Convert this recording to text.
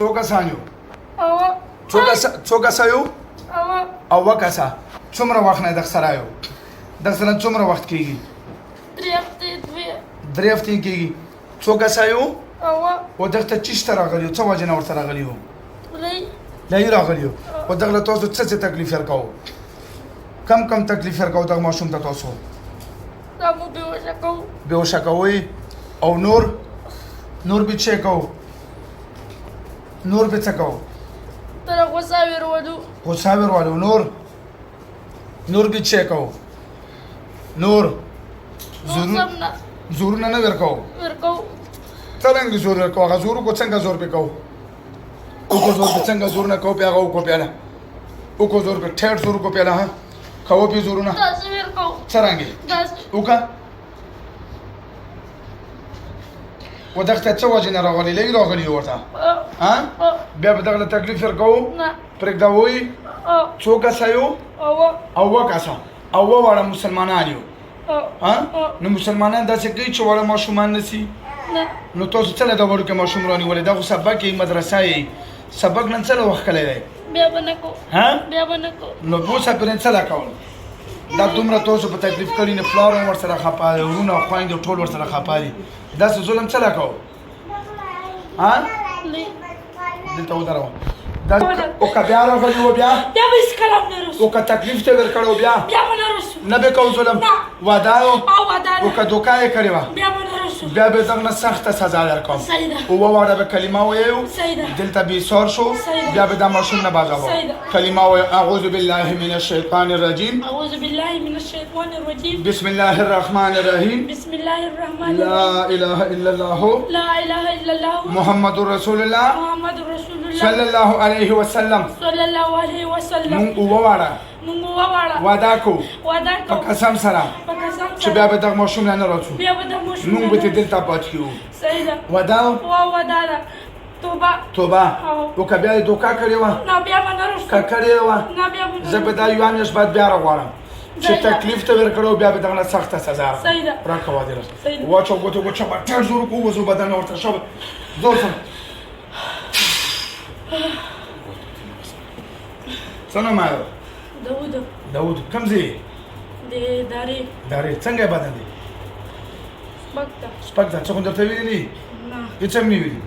څو کسان یو؟ څو کسه یو؟ اوه کسه. څومره وخت نه دغ سره یو؟ دغ سره څومره وخت کېږي؟ 3 هفتې کېږي. څو کسه یو؟ او دغ ته چېشته راغلي یو؟ څه وجې نه ورته راغلي یو؟ لایي راغلي یو. او دغ له تاسو څه څه تکلیف ورکوو؟ کم تکلیف ورکوو دغه ماشوم ته تاسو؟ بېهوشه کوئ. او نور به څه کوو؟ نور به څه کوو؟ غوسه ورولو. نور به څه کوو؟ نور زورونه نه ورکوو. څرنګه زور ورکوو؟ هغه زور وکړو څنګه زور پې کوو؟ وکړو زور پې څنګه زور نه کوو پې هغه وکړو پیاله وکړو زور پې ټیټ زور وکړو پیاله کوو پې زورونه څرنګې وکړه. و دغه ته څه وجې نه راغلي؟ لږ راغلي یو ورته بیا به دغه له تکلیف ورکوو پرېږدوئ. څو کسه یو؟ اوه کسه. اوه واړه مسلمانان یو. نو مسلمانان داسې کوي چې واړه ماشومان نسي. نو تاسو څه له دا وړوکی ماشوم رانیولی؟ دا خو سبق یې مدرسه یې سبق نن څه له وخت کلی دی؟ نو اوس پرې څه له کول؟ دا دومره تاسو په تکلیف کړي نه پلار هم ورسره خفه دی وروڼه او خویندې ټول ورسره خفه دي. داسې ظلم څه له کوو؟ دلته ودروه. اوکه بیا راغلي وو بیا اوکه تکلیف ته ورکړی بیا نه به کوو ظلم وعده اوکه دوکه یې کړې وه بیا به دغه نه سخته سزا درکوم. اووه واړه به کلمه ویو دلته بېسار شو بیا به دا ماشوم نه بازوو. کلمه ویو اعوذ بالله من الشیطان الرجیم بسم الله الرحمن الرحیم لا اله الا الله محمد رسول الله صلی الله علیه وسلم. مونږ اووه واړه وعده کوو په قسم سره چې بیا به دغه ماشوم نه راځو مونږ به ترې دلته پاتې کېږو. وعده توبه وکړه. بیا یې دوکه کړې وه که کړې وه زه به دا یوه میاشت بعد بیا راغواړم چې تکلیف ته ورکړو بیا به دغه نه سخته سزا راکوه. دې واچو ګوتو ګوتو به ټیټ زور وکړو وځو بدن ورته ښه زور سره څه نوم یې؟ داود. کوم ځای؟ دارې. څنګه یې بدن دی؟ سپک ده. څه خو درته ویلي دي؟ هېڅ هم نه ویلي؟